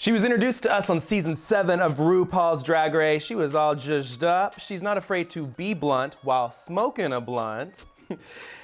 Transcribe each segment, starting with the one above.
She was introduced to us on season 7 of RuPaul's Drag Race. She was all zhuzhed up. She's not afraid to be blunt while smoking a blunt.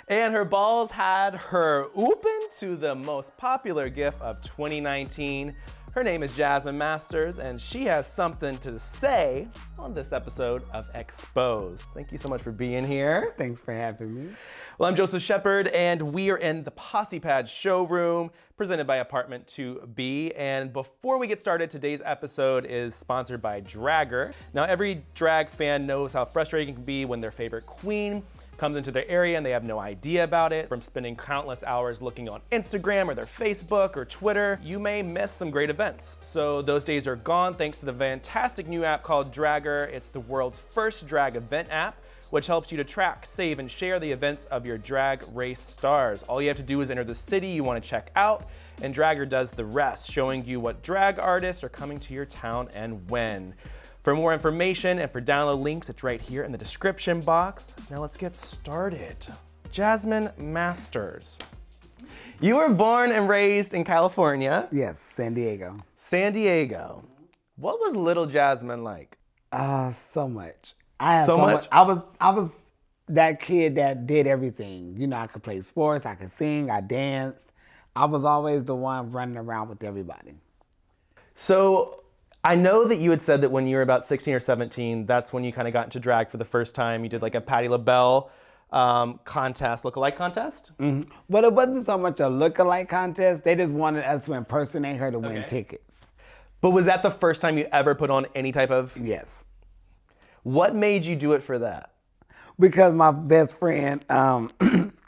And her balls had her open to the most popular gif of 2019. Her name is Jasmine Masters, and she has something to say on this episode of Exposed. Thank you so much for being here. Thanks for having me. Well, I'm Joseph Shepard, and we are in the Posse Pad showroom, presented by Apartment 2B. And before we get started, today's episode is sponsored by Dragr. Now, every drag fan knows how frustrating it can be when their favorite queen comes into their area and they have no idea about it. From spending countless hours looking on Instagram or their Facebook or Twitter, you may miss some great events. So those days are gone thanks to the fantastic new app called Dragr. It's the world's first drag event app, which helps you to track, save, and share the events of your drag race stars. All you have to do is enter the city you want to check out, and Dragr does the rest, showing you what drag artists are coming to your town and when. For more information and for download links, it's right here in the description box. Now let's get started. Jasmine Masters. You were born and raised in California. Yes, San Diego. San Diego. What was little Jasmine like? So much. I had so much. I was that kid that did everything. You know, I could play sports, I could sing, I danced. I was always the one running around with everybody. So I know that you had said that when you were about 16 or 17, that's when you kind of got into drag for the first time. You did like a Patti LaBelle contest, lookalike contest? Mm-hmm. But it wasn't so much a lookalike contest. They just wanted us to impersonate her to win tickets. But was that the first time you ever put on any type of? Yes. What made you do it for that? Because my best friend,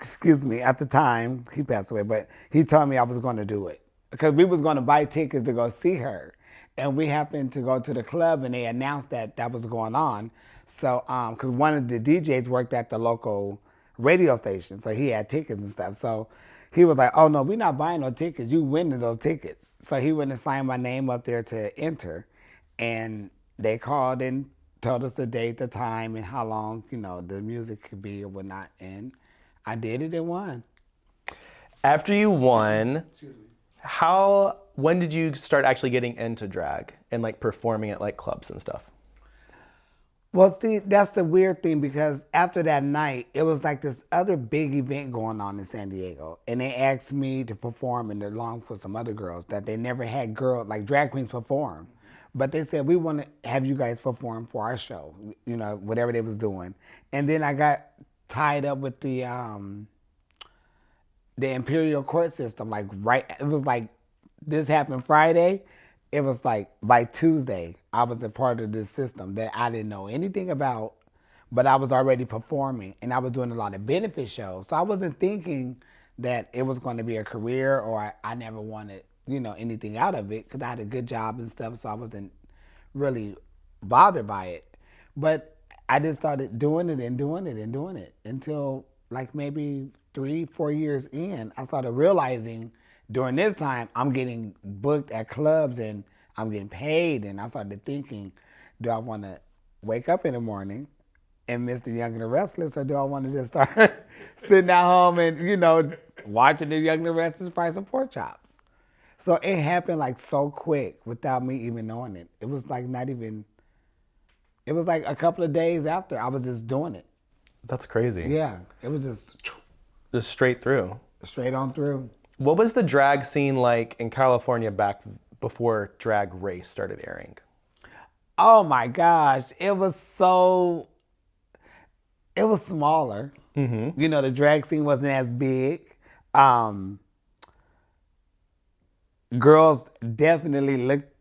excuse me, at the time, he passed away, but he told me I was going to do it. Because we was going to buy tickets to go see her. And we happened to go to the club and they announced that that was going on. So, because one of the DJs worked at the local radio station, so he had tickets and stuff. So he was like, oh no, we're not buying no tickets, you winning those tickets. So he went and signed my name up there to enter. And they called and told us the date, the time, and how long, you know, the music could be or whatnot. And I did it and won. After you won, when did you start actually getting into drag and like performing at like clubs and stuff? Well, see, that's the weird thing because after that night, it was like this other big event going on in San Diego. And they asked me to perform and along with some other girls that they never had like drag queens perform. But they said, we want to have you guys perform for our show, you know, whatever they was doing. And then I got tied up with the Imperial Court system, it was like, this happened Friday. It was like by Tuesday, I was a part of this system that I didn't know anything about, but I was already performing and I was doing a lot of benefit shows. So I wasn't thinking that it was going to be a career or I never wanted, you know, anything out of it because I had a good job and stuff. So I wasn't really bothered by it. But I just started doing it and doing it and doing it until like maybe 3-4 years in, I started realizing during this time, I'm getting booked at clubs and I'm getting paid. And I started thinking, do I want to wake up in the morning and miss the Young and the Restless, or do I want to just start sitting at home and, you know, watching the Young and the Restless fry some pork chops? So it happened like so quick without me even knowing it. It was like it was like a couple of days after I was just doing it. That's crazy. Yeah, it was just straight through. Straight on through. What was the drag scene like in California back before Drag Race started airing? Oh my gosh, it was smaller. Mm-hmm. You know, the drag scene wasn't as big. Girls definitely looked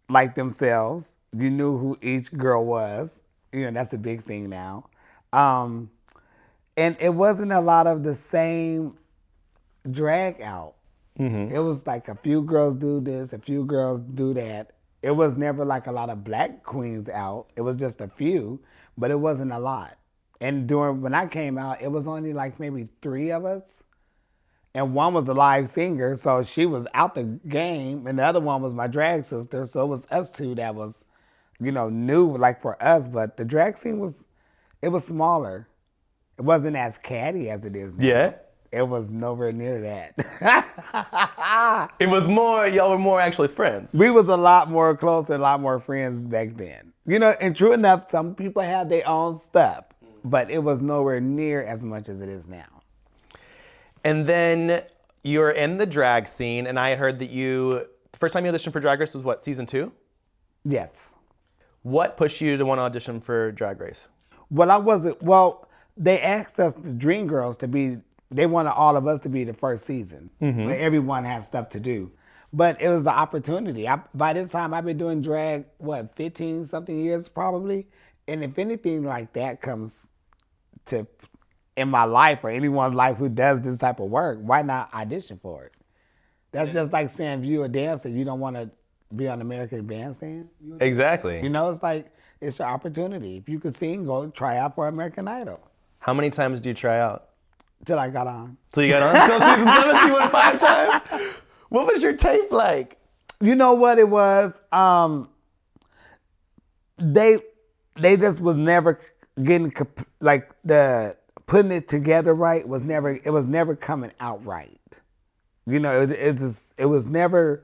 like themselves. You knew who each girl was. You know, that's a big thing now. And it wasn't a lot of the same drag out. Mm-hmm. It was like a few girls do this, a few girls do that. It was never like a lot of black queens out. It was just a few, but it wasn't a lot. And when I came out, it was only like maybe 3 of us. And one was the live singer, so she was out the game, and the other one was my drag sister, so it was us 2 that was, you know, new like for us, but the drag scene was smaller. It wasn't as catty as it is now. Yeah. It was nowhere near that. It was more, y'all were more actually friends. We was a lot more close and a lot more friends back then. You know, and true enough, some people had their own stuff, but it was nowhere near as much as it is now. And then you're in the drag scene, and I had heard that the first time you auditioned for Drag Race was what, season 2? Yes. What pushed you to want to audition for Drag Race? Well, they asked us, the Dream Girls, they wanted all of us to be the first season, but everyone had stuff to do. But it was an opportunity. By this time, I've been doing drag, 15-something years probably? And if anything like that comes to in my life or anyone's life who does this type of work, why not audition for it? That's just like saying if you're a dancer, you don't want to be on American Bandstand. Exactly. You know, it's your opportunity. If you could sing, go try out for American Idol. How many times did you try out? Till I got on. Till you got on? Till season 7, you went 5 times? What was your tape like? You know what it was? They just was never getting, like, the putting it together right it was never coming out right. You know, it was never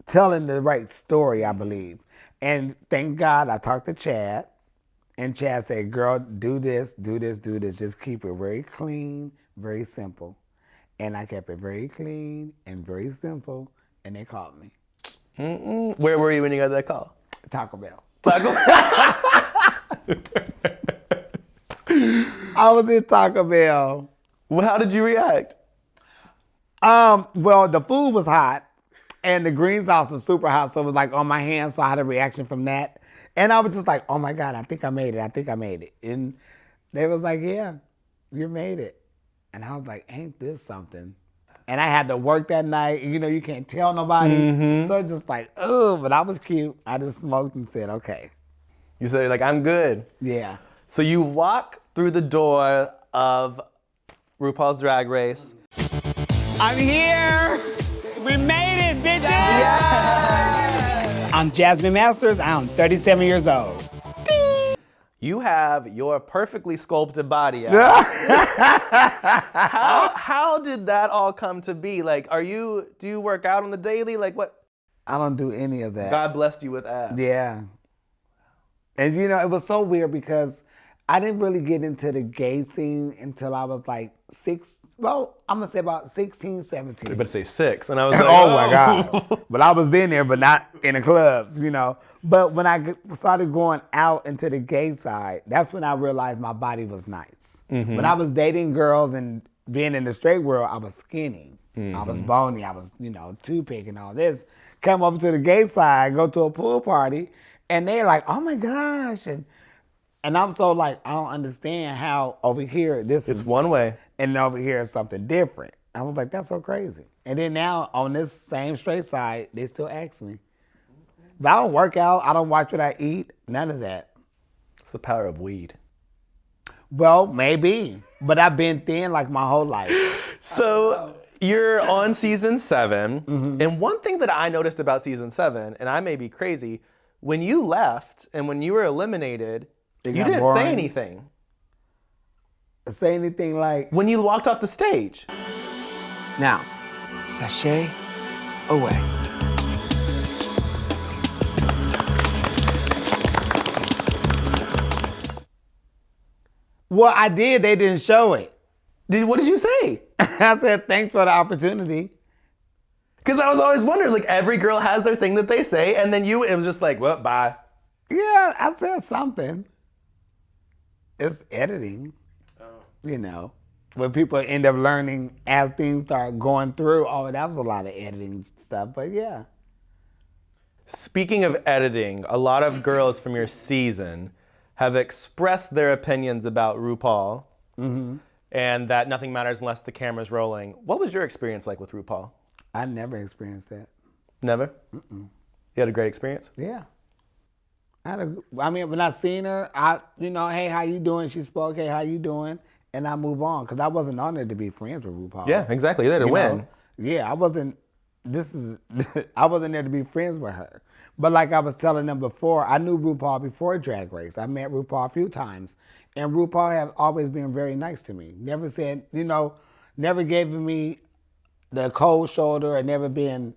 telling the right story, I believe. And thank God I talked to Chad, and Chad said, girl, do this, do this, do this. Just keep it very clean, very simple. And I kept it very clean and very simple, and they called me. Where were you when you got that call? Taco Bell. Taco Bell? I was in Taco Bell. Well, how did you react? Well, the food was hot, and the green sauce was super hot, so it was like on my hands, so I had a reaction from that. And I was just like, oh my God, I think I made it. And they was like, yeah, you made it. And I was like, ain't this something? And I had to work that night. You know, you can't tell nobody. So just like, oh, but I was cute. I just smoked and said, okay. You said, like, I'm good. Yeah. So you walk through the door of RuPaul's Drag Race. I'm here. We made it, bitches. Yeah. I'm Jasmine Masters. I'm 37 years old. You have your perfectly sculpted body out. How did that all come to be? Like, do you work out on the daily? Like, what? I don't do any of that. God blessed you with abs. Yeah. And you know, it was so weird because I didn't really get into the gay scene until I was like I'm gonna say about 16, 17. You better say 6. And I was like, oh my God. But I was in there, but not in the clubs, you know. But when I started going out into the gay side, that's when I realized my body was nice. When I was dating girls and being in the straight world, I was skinny. I was bony. I was, toothpick and all this. Come over to the gay side, go to a pool party, and they're like, oh my gosh. And I'm so like, I don't understand how over here it's one way. And over here is something different. I was like, that's so crazy. And then now on this same straight side, they still ask me. But I don't work out. I don't watch what I eat. None of that. It's the power of weed. Well, maybe. But I've been thin like my whole life. So you're on season 7. And one thing that I noticed about season 7, and I may be crazy, when you left and when you were eliminated, you didn't say anything. Say anything like? When you walked off the stage. Now, sashay away. Well, I did. They didn't show it. What did you say? I said, thanks for the opportunity. Because I was always wondering, like, every girl has their thing that they say, and then it was just like, well, bye. Yeah, I said something. It's editing. You know, when people end up learning as things start going through, that was a lot of editing stuff, but yeah. Speaking of editing, a lot of girls from your season have expressed their opinions about RuPaul and that nothing matters unless the camera's rolling. What was your experience like with RuPaul? I never experienced that. Never? You had a great experience? Yeah. When I seen her, hey, how you doing? She spoke, hey, how you doing? And I move on, because I wasn't on there to be friends with RuPaul. Yeah, exactly. They didn't win. Yeah, I wasn't, I wasn't there to be friends with her. But like I was telling them before, I knew RuPaul before Drag Race. I met RuPaul a few times. And RuPaul has always been very nice to me. Never said, never gave me the cold shoulder or never been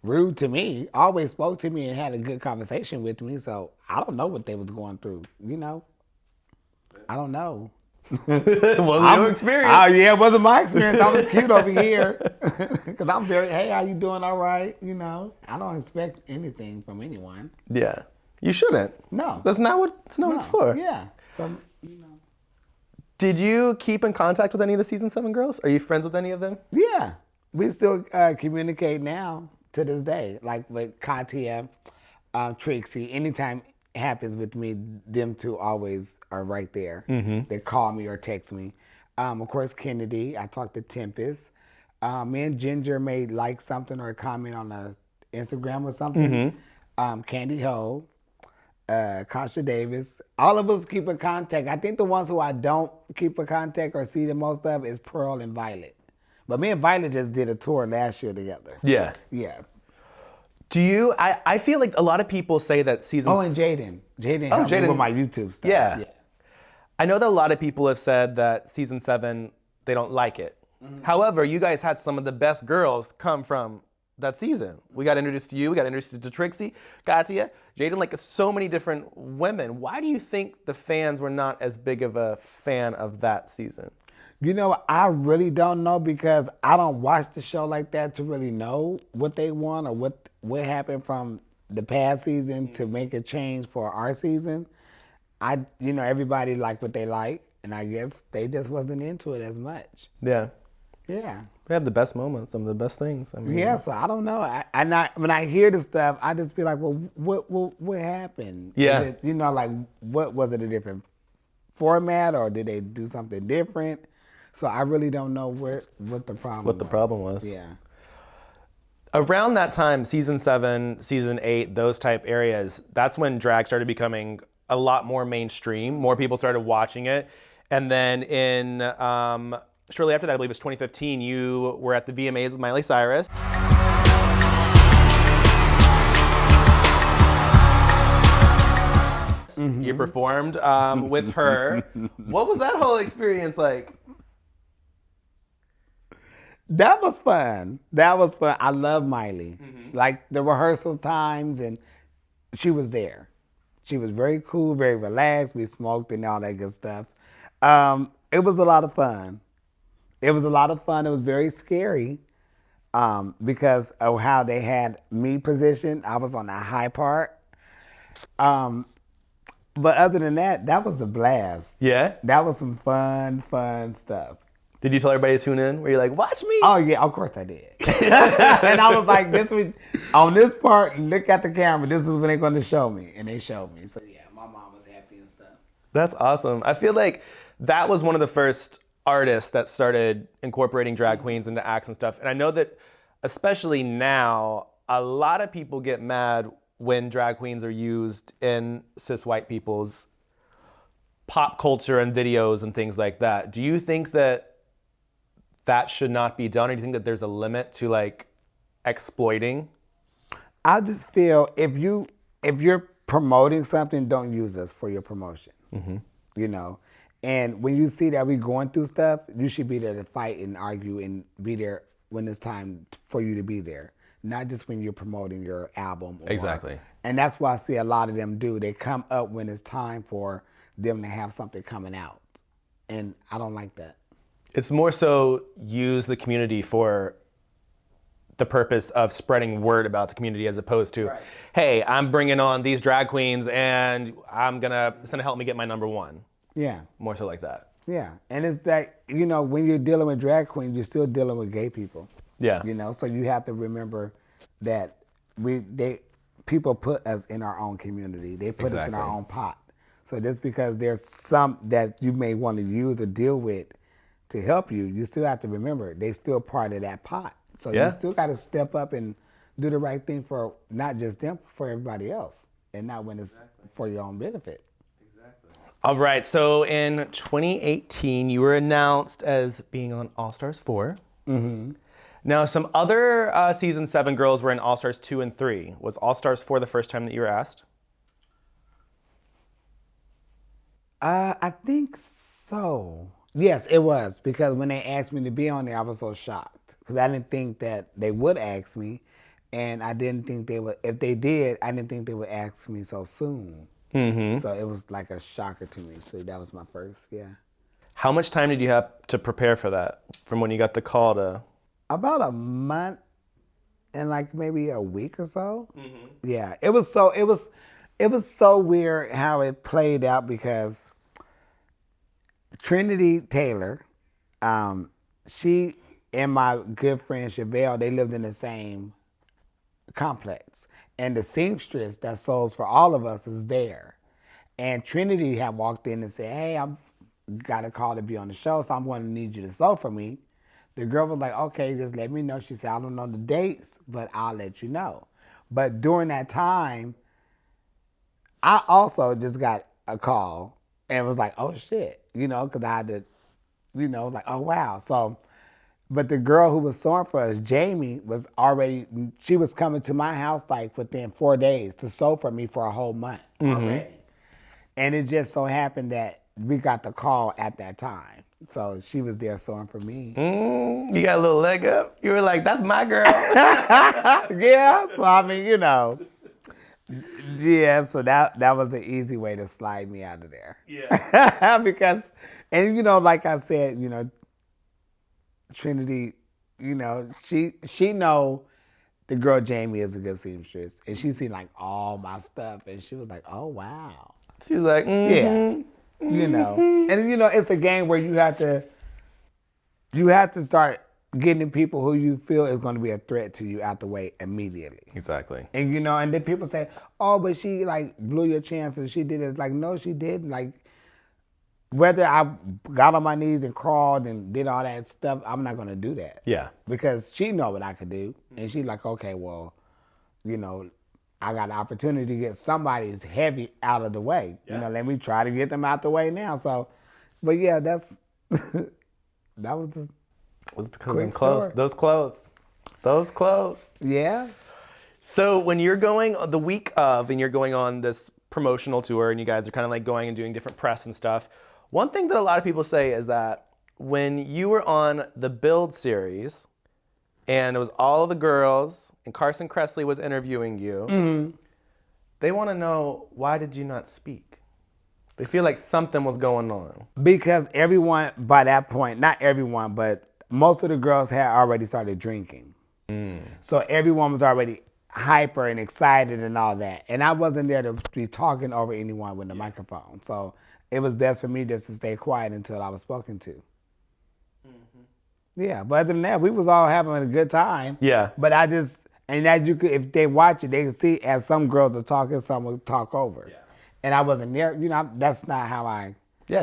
rude to me. Always spoke to me and had a good conversation with me. So I don't know what they was going through, I don't know. It wasn't your experience. Oh, yeah, it wasn't my experience. I was cute over here. Because I'm very, hey, how you doing? All right. I don't expect anything from anyone. Yeah. You shouldn't. No. That's not what it's for. Yeah. So, Did you keep in contact with any of the season 7 girls? Are you friends with any of them? Yeah. We still communicate now to this day. Like with Katya, Trixie, anytime it happens with me, them two always are right there. Mm-hmm. They call me or text me. Of course, Kennedy. I talked to Tempest. Me and Ginger may like something or comment on a Instagram or something. Mm-hmm. Candy Ho, Kasha Davis. All of us keep in contact. I think the ones who I don't keep in contact or see the most of is Pearl and Violet. But me and Violet just did a tour last year together. Yeah. Yeah. Do you? I feel like a lot of people say that season. Oh, and Jaden. Jaden helped me with my YouTube stuff. Yeah. I know that a lot of people have said that season 7 they don't like it. Mm-hmm. However, you guys had some of the best girls come from that season. We got introduced to you. We got introduced to Trixie, Katya, Jaden, like so many different women. Why do you think the fans were not as big of a fan of that season? I really don't know because I don't watch the show like that to really know what they want or what happened from the past season to make a change for our season. Everybody liked what they like, and I guess they just wasn't into it as much. Yeah. Yeah. We had the best moments, some of the best things. Yeah, so I don't know. When I hear the stuff, I just be like, well, what happened? Yeah. What was it, a different format or did they do something different? So I really don't know what the problem was. Yeah. Around that time, season 7, season 8, those type areas, that's when drag started becoming a lot more mainstream. More people started watching it. And then shortly after that, I believe it was 2015, you were at the VMAs with Miley Cyrus. Mm-hmm. You performed with her. What was that whole experience like? That was fun. I love Miley. Mm-hmm. Like the rehearsal times, and she was there. She was very cool, very relaxed. We smoked and all that good stuff. It was a lot of fun. It was very scary because of how they had me positioned. I was on the high part. But other than that, that was the blast. Yeah? That was some fun stuff. Did you tell everybody to tune in? Were you like, watch me? Oh, yeah, of course I did. And I was like, on this part, look at the camera. This is when they're going to show me. And they showed me. So, yeah, my mom was happy and stuff. That's awesome. I feel like that was one of the first artists that started incorporating drag queens into acts and stuff. And I know that, especially now, a lot of people get mad when drag queens are used in cis white people's pop culture and videos and things like that. Do you think that should not be done, or do you think that there's a limit to like exploiting? I just feel if you're promoting something, don't use us for your promotion. Mm-hmm. And when you see that we're going through stuff, you should be there to fight and argue and be there when it's time for you to be there, not just when you're promoting your album. Exactly. And that's why I see a lot of them do. They come up when it's time for them to have something coming out, and I don't like that. It's more so use the community for the purpose of spreading word about the community as opposed to, right, hey, I'm bringing on these drag queens and it's gonna help me get my number one. Yeah. More so like that. Yeah. And it's that, when you're dealing with drag queens, you're still dealing with gay people. Yeah. So you have to remember that people put us in our own community. They put us in our own pot. So just because there's some that you may want to use or deal with to help you, you still have to remember they still part of that pot. So you still got to step up and do the right thing for not just them, for everybody else, and not when it's for your own benefit. Exactly. All right. So in 2018, you were announced as being on AllStars For. Mm-hmm. Now, some other season 7 girls were in All-Stars 2 and 3. Was All-Stars 4 the first time that you were asked? I think so. Yes, it was, because when they asked me to be on there, I was so shocked because I didn't think that they would ask me, and I didn't think they would. If they did, I didn't think they would ask me so soon. Mm-hmm. So it was like a shocker to me. So that was my first, yeah. How much time did you have to prepare for that, from when you got the call to? About a month and like maybe a week or so. Mm-hmm. Yeah, it was so weird how it played out because Trinity Taylor, she and my good friend Chevelle, they lived in the same complex. And the seamstress that sews for all of us is there. And Trinity had walked in and said, hey, I'm got a call to be on the show, so I'm going to need you to sew for me. The girl was like, okay, just let me know. She said, I don't know the dates, but I'll let you know. But during that time, I also just got a call and was like, oh shit, because I had to, like, oh wow. So, but the girl who was sewing for us, Jamie, she was coming to my house like within 4 days to sew for me for a whole month already. And it just so happened that we got the call at that time. So she was there sewing for me. You got a little leg up? You were like, that's my girl. Yeah, so I mean, yeah, so that was an easy way to slide me out of there. Yeah. Because, and like I said, Trinity, she know the girl Jamie is a good seamstress. And she seen like all my stuff and she was like, oh wow. She was like, yeah. And it's a game where you have to start getting people who you feel is going to be a threat to you out the way immediately. Exactly. And and then people say, oh, but she like blew your chances. She did it. Like, no, she didn't. Like, whether I got on my knees and crawled and did all that stuff, I'm not going to do that. Yeah. Because she know what I could do. And she's like, okay, well, I got an opportunity to get somebody's heavy out of the way. Yeah. Let me try to get them out the way now. So, but yeah, that was the becoming close. Those clothes. Yeah. So when you're going the week of and you're going on this promotional tour and you guys are kind of like going and doing different press and stuff, one thing that a lot of people say is that when you were on the Build series and it was all the girls and Carson Kressley was interviewing you, they want to know, why did you not speak? They feel like something was going on. Because everyone, by that point, not everyone, but most of the girls had already started drinking. So everyone was already hyper and excited and all that. And I wasn't there to be talking over anyone with the microphone. So it was best for me just to stay quiet until I was spoken to. Yeah, but other than that, we was all having a good time. Yeah. But and as you could, if they watch it, they can see as some girls are talking, some will talk over. Yeah. And I wasn't there, that's not how I do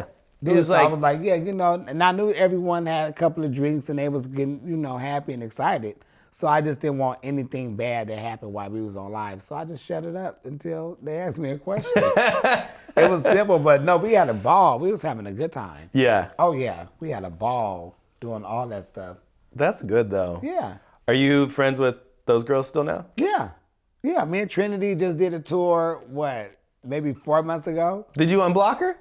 it. So I was like, yeah, and I knew everyone had a couple of drinks and they was getting, happy and excited. So I just didn't want anything bad to happen while we was on live. So I just shut it up until they asked me a question. It was simple, but no, we had a ball. We was having a good time. Yeah. Oh yeah, we had a ball doing all that stuff. That's good though. Yeah. Are you friends with those girls still now? Yeah. Yeah, me and Trinity just did a tour, maybe 4 months ago? Did you unblock her?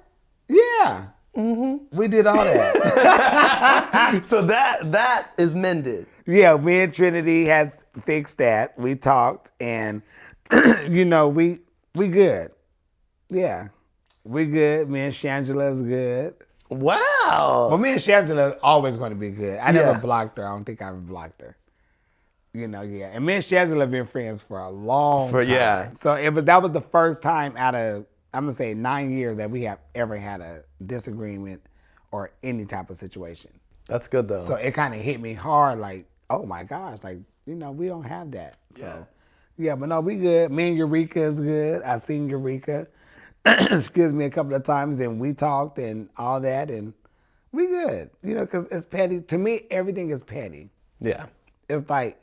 Yeah. We did all that. So that is mended. Yeah, me and Trinity had fixed that. We talked and, we good. Yeah. We good. Me and Shangela is good. Wow. Well, me and Shangela are always going to be good. I never blocked her. I don't think I ever blocked her. Yeah. And me and Shangela have been friends for a long time. Yeah. So that was the first time out of, I'm going to say 9 years that we have ever had a disagreement or any type of situation. That's good though. So it kind of hit me hard like, oh my gosh, like, we don't have that. So, yeah, but no, we good. Me and Eureka is good. I seen Eureka, excuse me, a couple of times and we talked and all that and we good. Because it's petty. To me, everything is petty. Yeah. It's like,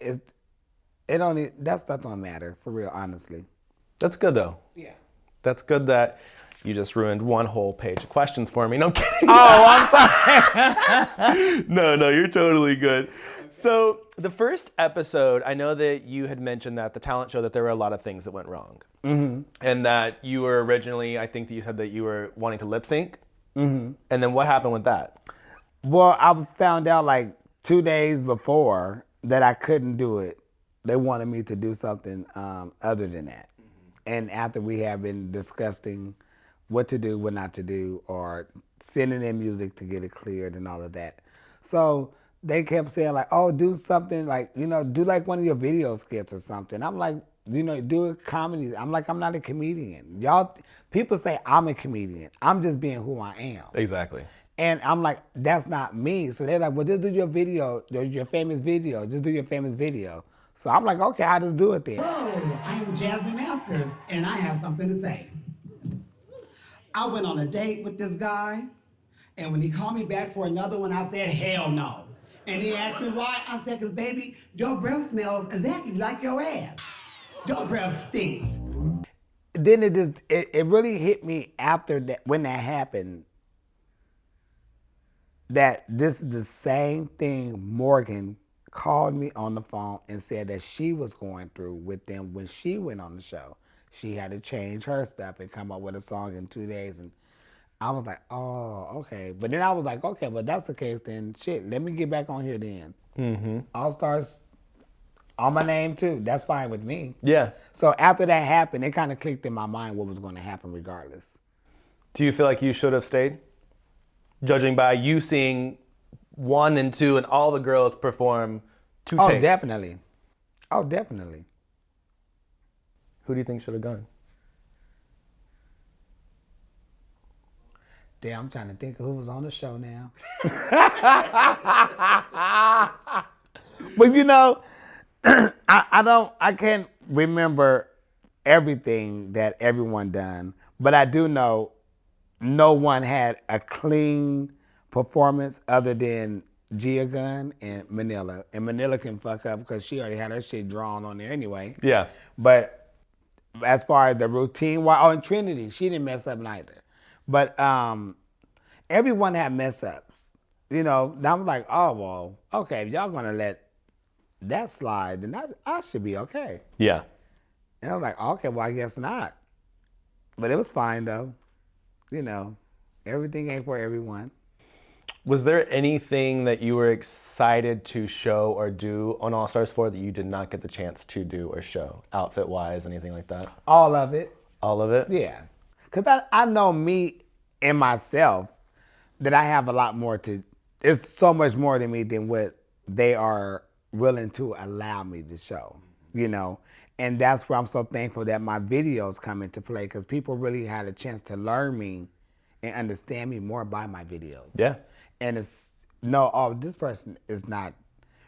that stuff don't matter, for real, honestly. That's good though. Yeah. That's good that You just ruined one whole page of questions for me. No, I'm kidding. Oh, I'm sorry. No, you're totally good. So the first episode, I know that you had mentioned that the talent show that there were a lot of things that went wrong. Mm-hmm. And that you were originally, I think that you said that you were wanting to lip sync. Mm-hmm. And then what happened with that? Well, I found out like 2 days before that I couldn't do it. They wanted me to do something other than that. Mm-hmm. And after we have been discussing what to do, what not to do, or sending in music to get it cleared and all of that. So they kept saying like, oh, do something like, do like one of your video skits or something. I'm like, do a comedy. I'm like, I'm not a comedian. People say I'm a comedian. I'm just being who I am. Exactly. And I'm like, that's not me. So they're like, well, just do your video, your famous video. Just do your famous video. So I'm like, okay, I'll just do it then. Hello, I am Jasmine Masters, and I have something to say. I went on a date with this guy, and when he called me back for another one, I said, hell no. And he asked me why. I said, because baby, your breath smells exactly like your ass. Your breath stinks. Then it really hit me after that, when that happened, that this is the same thing Morgan called me on the phone and said that she was going through with them when she went on the show. She had to change her stuff and come up with a song in 2 days. And I was like, oh, okay. But then I was like, okay, but that's the case then. Shit, let me get back on here then. Mm-hmm. All-Stars on my name too. That's fine with me. Yeah. So after that happened, it kind of clicked in my mind what was going to happen regardless. Do you feel like you should have stayed? Judging by you seeing 1 and 2 and all the girls perform 2 takes. Oh, definitely. Oh, definitely. Who do you think should have gone? Damn, I'm trying to think of who was on the show now. But I can't remember everything that everyone done, but I do know no one had a clean performance other than Gia Gunn and Manila. And Manila can fuck up because she already had her shit drawn on there anyway. Yeah. But as far as the routine, and Trinity, she didn't mess up neither. But everyone had mess ups. I'm like, oh, well, okay, if y'all gonna let that slide, then I should be okay. Yeah. And I was like, okay, well, I guess not. But it was fine though. Everything ain't for everyone. Was there anything that you were excited to show or do on AllStars For that you did not get the chance to do or show, outfit-wise, anything like that? All of it. All of it? Yeah. Because I know me and myself that I have a lot more it's so much more than me than what they are willing to allow me to show, And that's where I'm so thankful that my videos come into play because people really had a chance to learn me and understand me more by my videos. Yeah. And this person is not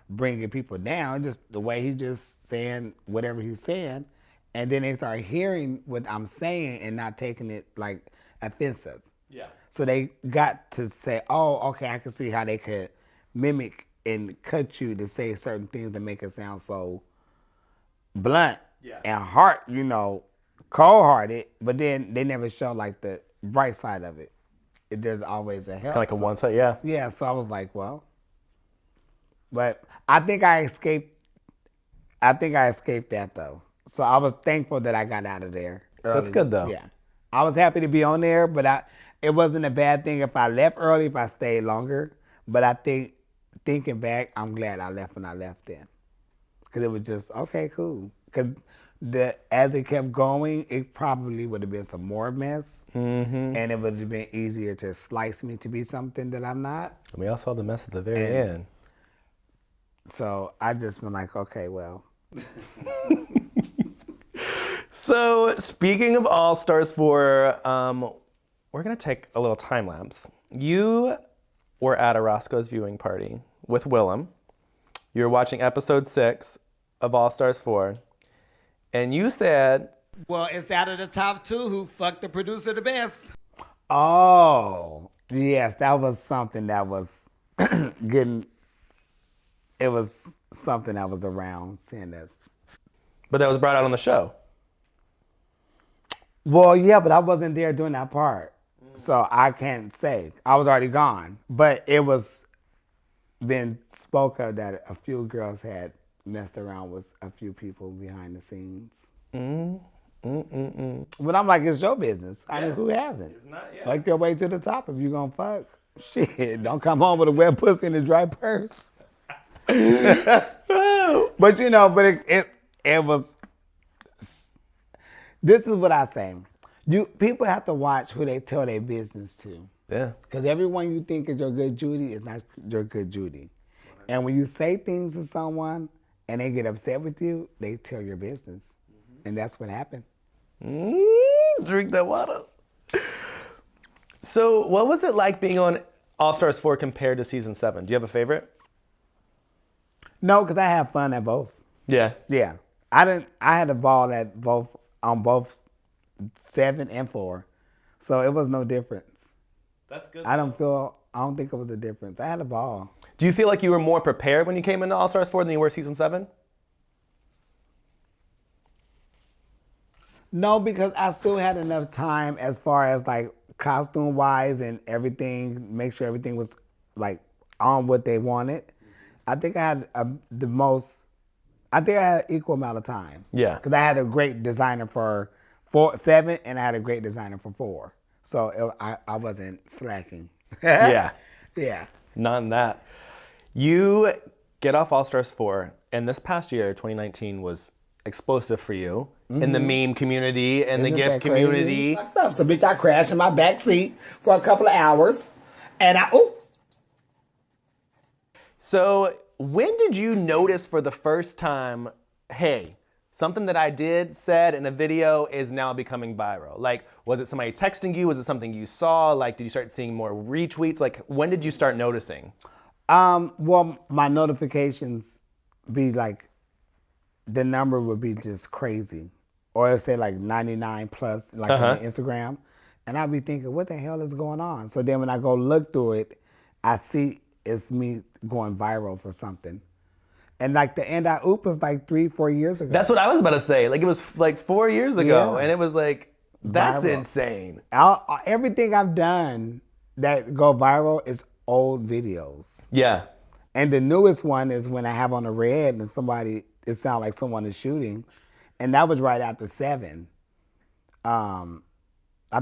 bringing people down, just the way he's just saying whatever he's saying. And then they start hearing what I'm saying and not taking it like offensive. Yeah. So they got to say, oh, okay, I can see how they could mimic and cut you to say certain things that make it sound so blunt and cold-hearted, but then they never show like the bright side of it. There's always a help. It's kind of like a one side, yeah. Yeah, so I was like, well, but I think I escaped that though. So I was thankful that I got out of there early. That's good though. Yeah. I was happy to be on there, but it wasn't a bad thing if I left early, if I stayed longer. But I think, thinking back, I'm glad I left when I left then. Because it was just, okay, cool. Because as it kept going, it probably would have been some more mess. Mm-hmm. And it would have been easier to slice me to be something that I'm not. We all saw the mess at the very end. So I just been like, okay, well. So speaking of AllStars For, we're going to take a little time lapse. You were at a Roscoe's viewing party with Willem. You were watching episode 6 of AllStars For. And you said, Well, it's out of the top 2 who fucked the producer the best. Oh, yes, that was something that was it was something that was around saying this. But that was brought out on the show. Well, yeah, but I wasn't there during that part. So I can't say. I was already gone. But it was been spoke of that a few girls had messed around with a few people behind the scenes. But I'm like, it's your business. I mean, who hasn't? It's not, yeah. Fuck your way to the top if you gonna fuck. Shit, don't come home with a wet pussy and a dry purse. But it was. This is what I say. People have to watch who they tell their business to. Yeah. Because everyone you think is your good Judy is not your good Judy. And when you say things to someone and they get upset with you, they tell your business. And that's what happened. Drink that water. So what was it like being on AllStars 4 compared to season 7? Do you have a favorite? No, because I have fun at both. Yeah. Yeah. I had a ball at both 7 and 4. So it was no difference. That's good. I don't think it was a difference. I had a ball. Do you feel like you were more prepared when you came into AllStars 4 than you were season 7? No, because I still had enough time as far as like costume wise and everything, make sure everything was like on what they wanted. I think I had I had equal amount of time. Yeah. Because I had a great designer for 7 and I had a great designer for 4. So I wasn't slacking. Yeah. Yeah. Not in that. You get off AllStars 4, and this past year, 2019, was explosive for you in the meme community and the Isn't GIF that crazy? community. So bitch, I crashed in my back seat for a couple of hours and So when did you notice for the first time, hey, something that I said in a video is now becoming viral? Like, was it somebody texting you? Was it something you saw? Like, did you start seeing more retweets? Like, when did you start noticing? Well, my notifications be like, the number would be just crazy. Or it'd say like 99 plus, like on Instagram. And I'd be thinking, what the hell is going on? So then when I go look through it, I see it's me going viral for something. And like the end I oop was like 3-4 years ago. That's what I was about to say. Like, it was like 4 years ago. Yeah. And it was like, that's Viral. insane. Everything I've done that go viral is old videos. Yeah. And the newest one is when I have on a red and it sounds like someone is shooting. And that was right after 7. I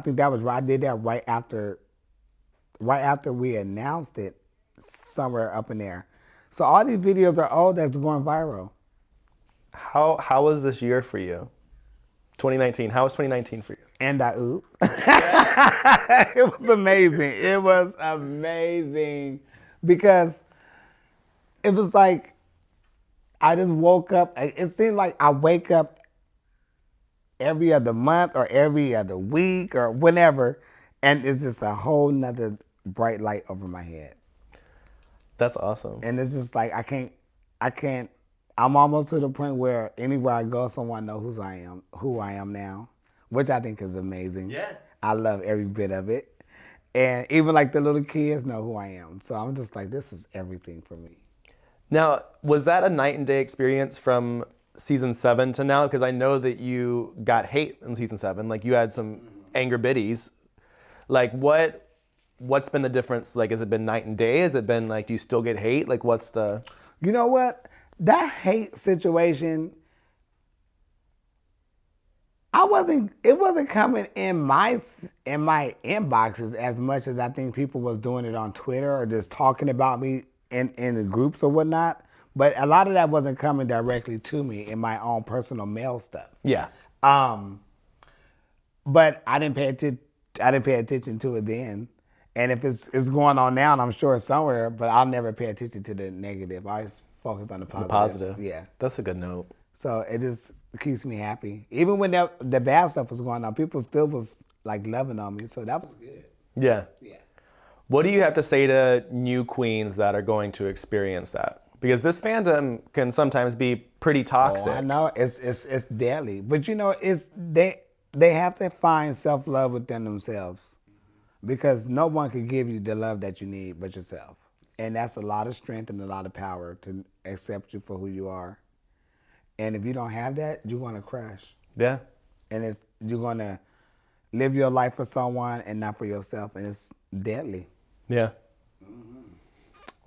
think that was right. I did that right after we announced it, somewhere up in there. So all these videos are old that's going viral. How was this year for you? 2019. How was 2019 for you? And I oop. It was amazing. It was amazing because it was like I just woke up. It seemed like I wake up every other month or every other week or whenever, and it's just a whole nother bright light over my head. That's awesome. And it's just like I can't. I'm almost to the point where anywhere I go, someone knows who I am now, which I think is amazing. Yeah. I love every bit of it. And even like the little kids know who I am. So I'm just like, this is everything for me. Now, was that a night and day experience from season 7 to now? Because I know that you got hate in season 7. Like, you had some anger biddies. Like, what's been the difference? Like, has it been night and day? Has it been like, do you still get hate? Like, what's the... You know what? That hate situation, it wasn't coming in my inboxes as much as I think people was doing it on Twitter or just talking about me in the groups or whatnot. But a lot of that wasn't coming directly to me in my own personal mail stuff. Yeah. But I didn't pay attention to it then. And if it's going on now, and I'm sure it's somewhere, but I'll never pay attention to the negative. I always focus on the positive. The positive. Yeah. That's a good note. So it just keeps me happy. Even when the bad stuff was going on, people still was like loving on me. So that was good. Yeah. Yeah. What do you have to say to new queens that are going to experience that? Because this fandom can sometimes be pretty toxic. Oh, I know it's deadly, but you know they have to find self-love within themselves, because no one can give you the love that you need but yourself, and that's a lot of strength and a lot of power to accept you for who you are. And if you don't have that, you're gonna crash. Yeah. And you're gonna live your life for someone and not for yourself, and it's deadly. Yeah.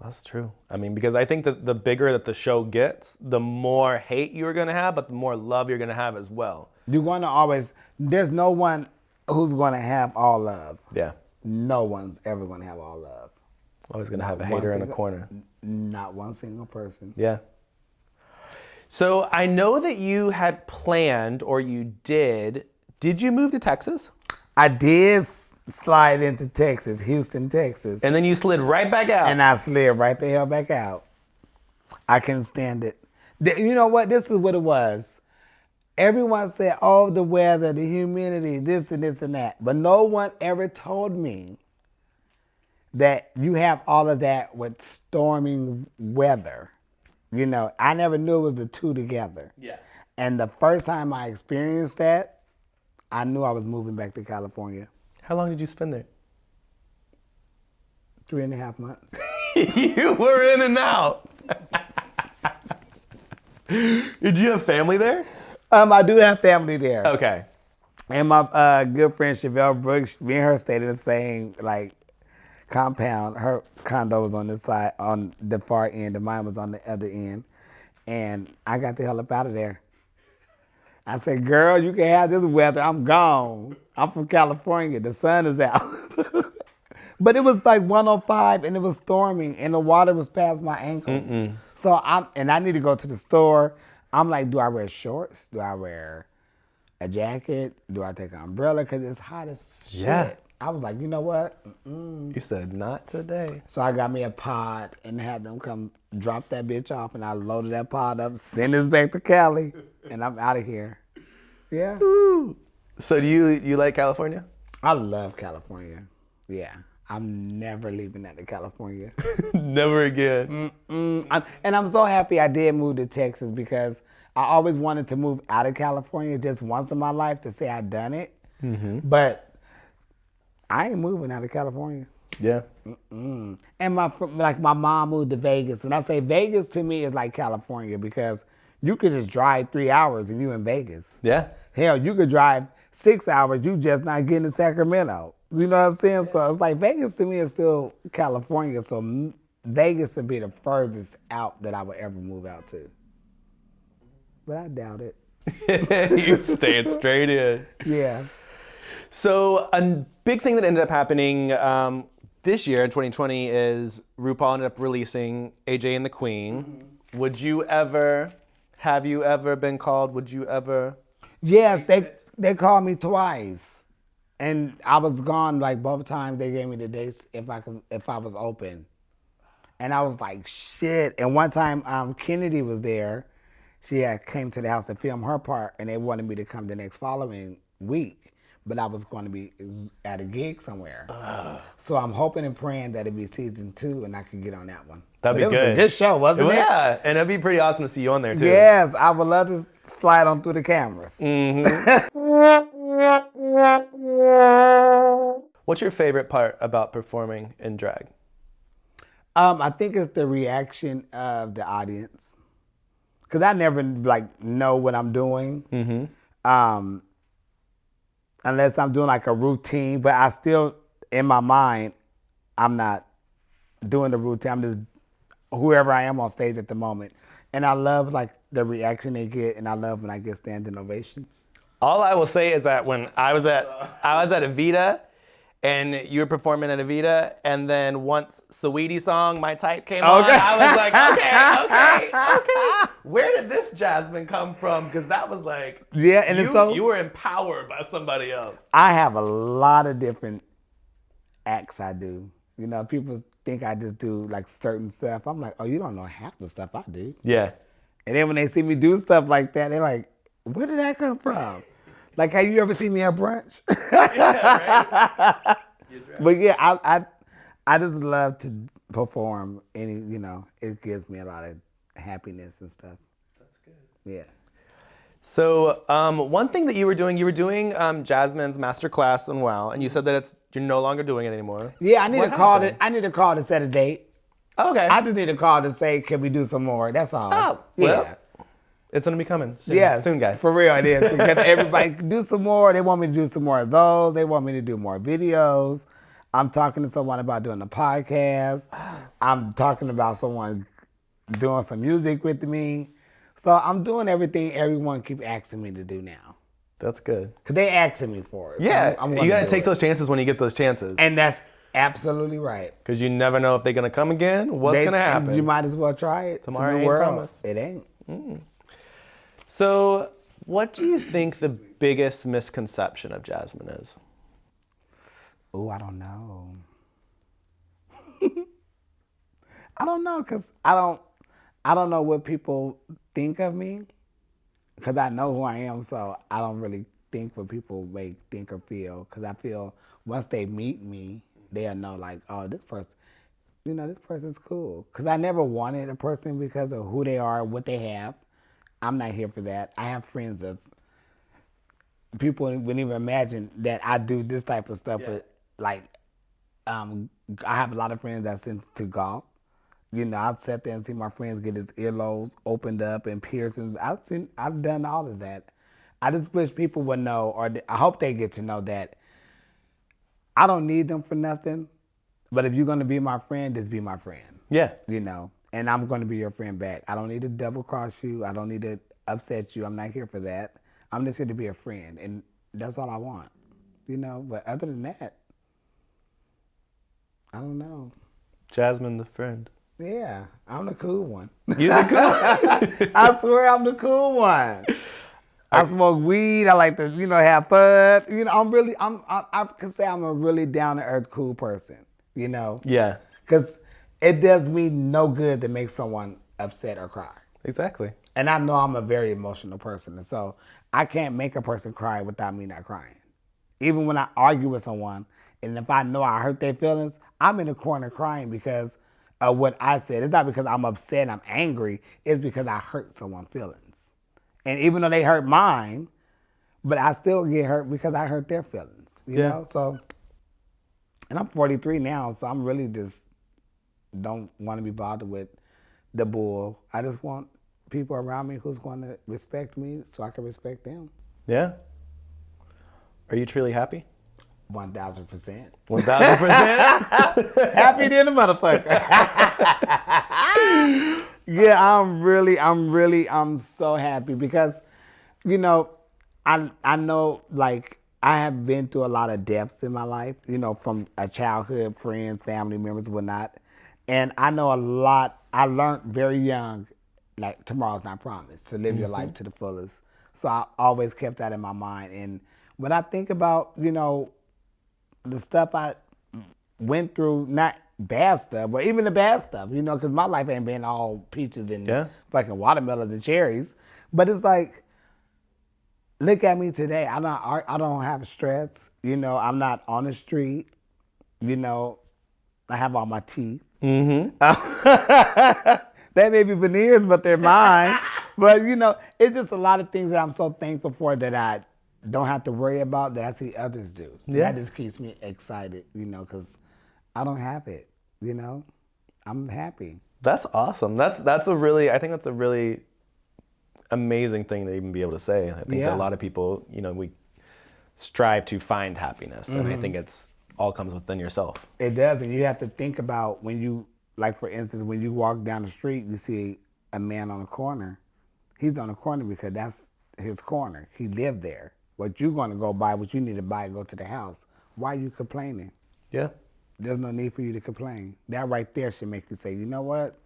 That's true. I mean, because I think that the bigger that the show gets, the more hate you're going to have, but the more love you're going to have as well. You're going to always, there's no one who's going to have all love. Yeah. No one's ever going to have all love. Always going to have a hater in a corner. Not one single person. Yeah. So I know that you had planned, or you did you move to Texas? I did slide into Texas, Houston, Texas. And then you slid right back out. And I slid right the hell back out. I couldn't stand it. You know what? This is what it was. Everyone said, oh, the weather, the humidity, this and this and that. But no one ever told me that you have all of that with storming weather. You know, I never knew it was the two together. Yeah. And the first time I experienced that, I knew I was moving back to California. How long did you spend there? 3.5 months. You were in and out. Did you have family there? I do have family there. Okay. And my good friend Chevelle Brooks, me and her stayed in the same compound. Her condo was on this side, on the far end, and mine was on the other end. And I got the hell up out of there. I said, girl, you can have this weather. I'm gone. I'm from California. The sun is out. But it was like 105 and it was storming and the water was past my ankles. So I need to go to the store. I'm like, do I wear shorts? Do I wear a jacket? Do I take an umbrella? Because it's hot as shit. Yeah. I was like, you know what? You said, not today. So I got me a pod and had them come drop that bitch off, and I loaded that pod up, send this back to Cali, and I'm out of here. Yeah. Woo. So do you like California? I love California. Yeah. I'm never leaving out of California. Never again. And I'm so happy I did move to Texas, because I always wanted to move out of California just once in my life to say I'd done it. But I ain't moving out of California. Yeah. And my mom moved to Vegas, and I say Vegas to me is like California, because you could just drive 3 hours and you in Vegas. Yeah. Hell, you could drive 6 hours, you just not getting to Sacramento. You know what I'm saying? So it's like Vegas to me is still California. So Vegas would be the furthest out that I would ever move out to. But I doubt it. You stayed straight in. Yeah. So a big thing that ended up happening this year in 2020 is RuPaul ended up releasing AJ and the Queen. Have you ever been called? Would you ever? Yes, they called me twice. And I was gone like both times. They gave me the dates if I was open. And I was like, shit. And one time Kennedy was there. She came to the house to film her part, and they wanted me to come the next following week. But I was going to be at a gig somewhere. So I'm hoping and praying that it'd be season 2 and I could get on that one. That'd be good. good. It was a good show, wasn't it? Yeah, and it'd be pretty awesome to see you on there too. Yes, I would love to slide on through the cameras. What's your favorite part about performing in drag? I think it's the reaction of the audience. Because I never know what I'm doing. Unless I'm doing like a routine, but I still, in my mind, I'm not doing the routine. I'm just whoever I am on stage at the moment. And I love the reaction they get, and I love when I get standing ovations. All I will say is that when I was at Evita, and you were performing at Evita, and then once Saweetie's song, My Type, came on, I was like, okay. Where did this Jasmine come from? Because that was like, yeah, and you were empowered by somebody else. I have a lot of different acts I do. You know, people think I just do certain stuff. I'm like, oh, you don't know half the stuff I do. Yeah. And then when they see me do stuff like that, they're like, where did that come from? Like, have you ever seen me at brunch? Yeah, right? But yeah, I just love to perform. It gives me a lot of happiness and stuff. That's good. Yeah. So one thing that you were doing Jasmine's masterclass on WoW, and you said that you're no longer doing it anymore. Yeah, I need a call to set a date. Okay. I just need a call to say, can we do some more? That's all. Oh, yeah. It's gonna be coming soon, Yes, soon, guys. For real, it is. Because everybody do some more. They want me to do some more of those. They want me to do more videos. I'm talking to someone about doing a podcast. I'm talking about someone doing some music with me. So I'm doing everything everyone keep asking me to do now. That's good. Because they asking me for it. So Yeah, I'm you gotta take those chances when you get those chances. And that's absolutely right. Because you never know if they're gonna come again. What's gonna happen? You might as well try it. Tomorrow It's a new ain't world. promise. It ain't. So, what do you think the biggest misconception of Jasmine is? Oh, I don't know. I don't know, because I don't know what people think of me, because I know who I am, so I don't really think what people may think or feel, because I feel once they meet me, they'll know, like, oh, this person, this person's cool. Because I never wanted a person because of who they are, what they have. I'm not here for that. I have friends of people wouldn't even imagine that I do this type of stuff. But like, I have a lot of friends that's into golf. I've sat there and see my friends get his earlobes opened up and piercings. I've done all of that. I just wish people would know, or I hope they get to know that I don't need them for nothing. But if you're gonna be my friend, just be my friend. Yeah. And I'm going to be your friend back. I don't need to double cross you. I don't need to upset you. I'm not here for that. I'm just here to be a friend, and that's all I want. But other than that, I don't know. Jasmine the friend. Yeah, I'm the cool one. You're the cool. I swear I'm the cool one. I smoke weed. I like to, have fun. I can say I'm a really down to earth, cool person. Yeah. Because it does me no good to make someone upset or cry. Exactly. And I know I'm a very emotional person. And so I can't make a person cry without me not crying. Even when I argue with someone, and if I know I hurt their feelings, I'm in the corner crying because of what I said. It's not because I'm upset and I'm angry. It's because I hurt someone's feelings. And even though they hurt mine, but I still get hurt because I hurt their feelings. You know? So, and I'm 43 now, so I'm really just don't want to be bothered with the bull. I just want people around me who's going to respect me so I can respect them. Yeah. Are you truly happy? 1,000%. 1,000%? Happy than a motherfucker. Yeah, I'm so happy because, I know, like, I have been through a lot of deaths in my life, from a childhood, friends, family members, whatnot. And I know a lot. I learned very young, like, tomorrow's not promised, to live your life to the fullest. So I always kept that in my mind. And when I think about, the stuff I went through, not bad stuff, but even the bad stuff, because my life ain't been all peaches and fucking watermelons and cherries. But it's like, look at me today. I don't have stress. I'm not on the street. I have all my teeth. Mm-hmm. They may be veneers, but they're mine. But, it's just a lot of things that I'm so thankful for that I don't have to worry about that I see others do. So that just keeps me excited, because I don't have it, I'm happy. That's awesome. I think that's a really amazing thing to even be able to say. I think that a lot of people, we strive to find happiness, and I think it's all comes within yourself. It does, and you have to think about when you, like, for instance, when you walk down the street, you see a man on a corner. He's on a corner because that's his corner. He lived there. What you going to go buy, what you need to buy, go to the house. Why are you complaining? Yeah. There's no need for you to complain. That right there should make you say, you know what?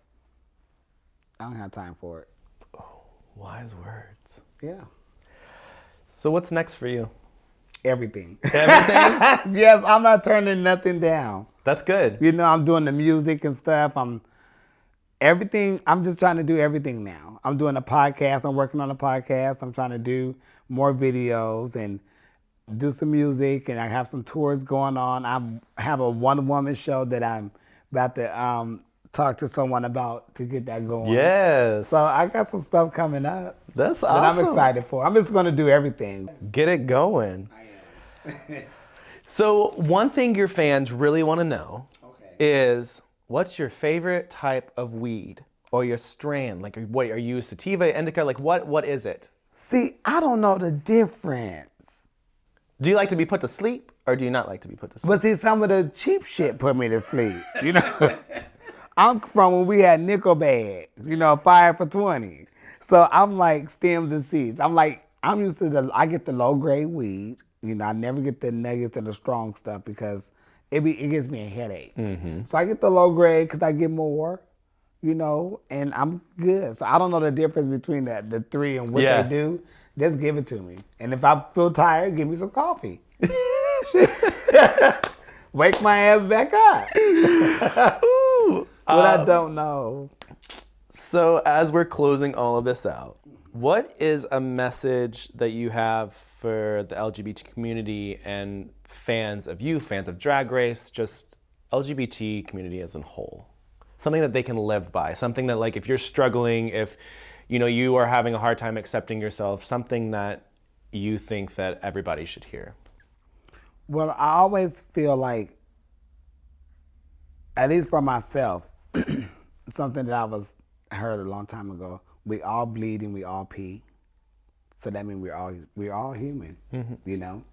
I don't have time for it. Oh, wise words. Yeah. So what's next for you? Everything. Everything? Yes, I'm not turning nothing down. That's good. I'm doing the music and stuff. I'm just trying to do everything now. I'm doing a podcast. I'm working on a podcast. I'm trying to do more videos and do some music, and I have some tours going on. I have a one-woman show that I'm about to talk to someone about to get that going. Yes. So I got some stuff coming up. That's that awesome. I'm excited for. I'm just going to do everything. Get it going. I am. So one thing your fans really want to know is, what's your favorite type of weed or your strand? Like, what are you sativa, indica? Like, what is it? See, I don't know the difference. Do you like to be put to sleep, or do you not like to be put to sleep? But see, some of the cheap shit put me to sleep. You know, I'm from when we had nickel bags. You know, 5 for $20. So I'm like stems and seeds. I'm used to I get the low grade weed. You know, I never get the nuggets and the strong stuff because it gives me a headache. So I get the low grade because I get more, you know, and I'm good. So I don't know the difference between the three and what they do. Just give it to me. And if I feel tired, give me some coffee. Wake my ass back up. Ooh, What I don't know. So as we're closing all of this out, what is a message that you have for the LGBT community and fans of you, fans of Drag Race, just LGBT community as a whole? Something that they can live by, something that, like, if you're struggling, if you know you are having a hard time accepting yourself, something that you think that everybody should hear. Well, I always feel like, at least for myself, something that I heard a long time ago, we all bleed and we all pee. So that means we're all human, you know?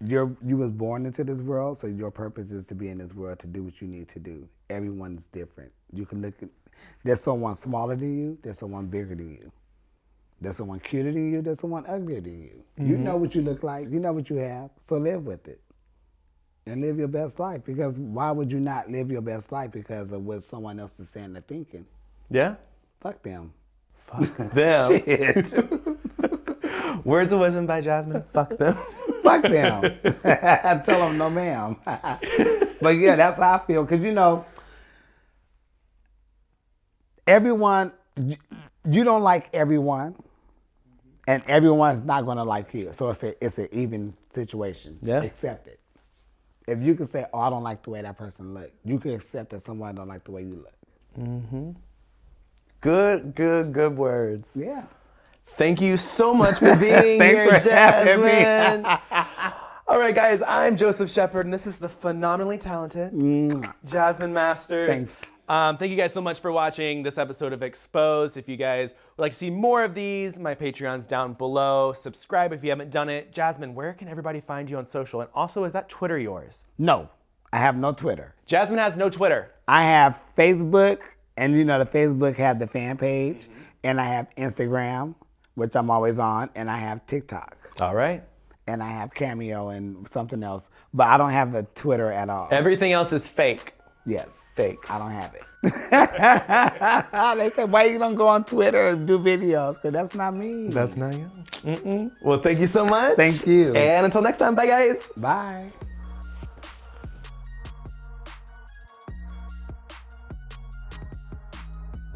You was born into this world, so your purpose is to be in this world to do what you need to do. Everyone's different. You can look at, there's someone smaller than you, there's someone bigger than you. There's someone cuter than you, there's someone uglier than you. You know what you look like, you know what you have, so live with it. And live your best life, because why would you not live your best life because of what someone else is saying or thinking? Yeah? Fuck them. Fuck them. Words of wisdom by Jasmine. Fuck them. Fuck them. Tell them no ma'am. But yeah, that's how I feel. Because, you know, everyone, you don't like everyone, and everyone's not going to like you. So it's an even situation. Yeah. Accept it. If you can say, oh, I don't like the way that person looks, you can accept that someone don't like the way you look. Good words. Yeah. Thank you so much for being here, Jasmine. All right, guys, I'm Joseph Shepard, and this is the phenomenally talented Jasmine Masters. Thank you. Thank you guys so much for watching this episode of Exposed. If you guys would like to see more of these, my Patreon's down below. Subscribe if you haven't done it. Jasmine, where can everybody find you on social? And also, is that Twitter yours? No, I have no Twitter. Jasmine has no Twitter. I have Facebook, and you know the Facebook have the fan page, and I have Instagram, which I'm always on, and I have TikTok. All right. And I have Cameo and something else, but I don't have a Twitter at all. Everything else is fake. Yes. Fake. I don't have it. They say, why you don't go on Twitter and do videos? Because that's not me. That's not you. Well, thank you so much. Thank you. And until next time, bye guys. Bye.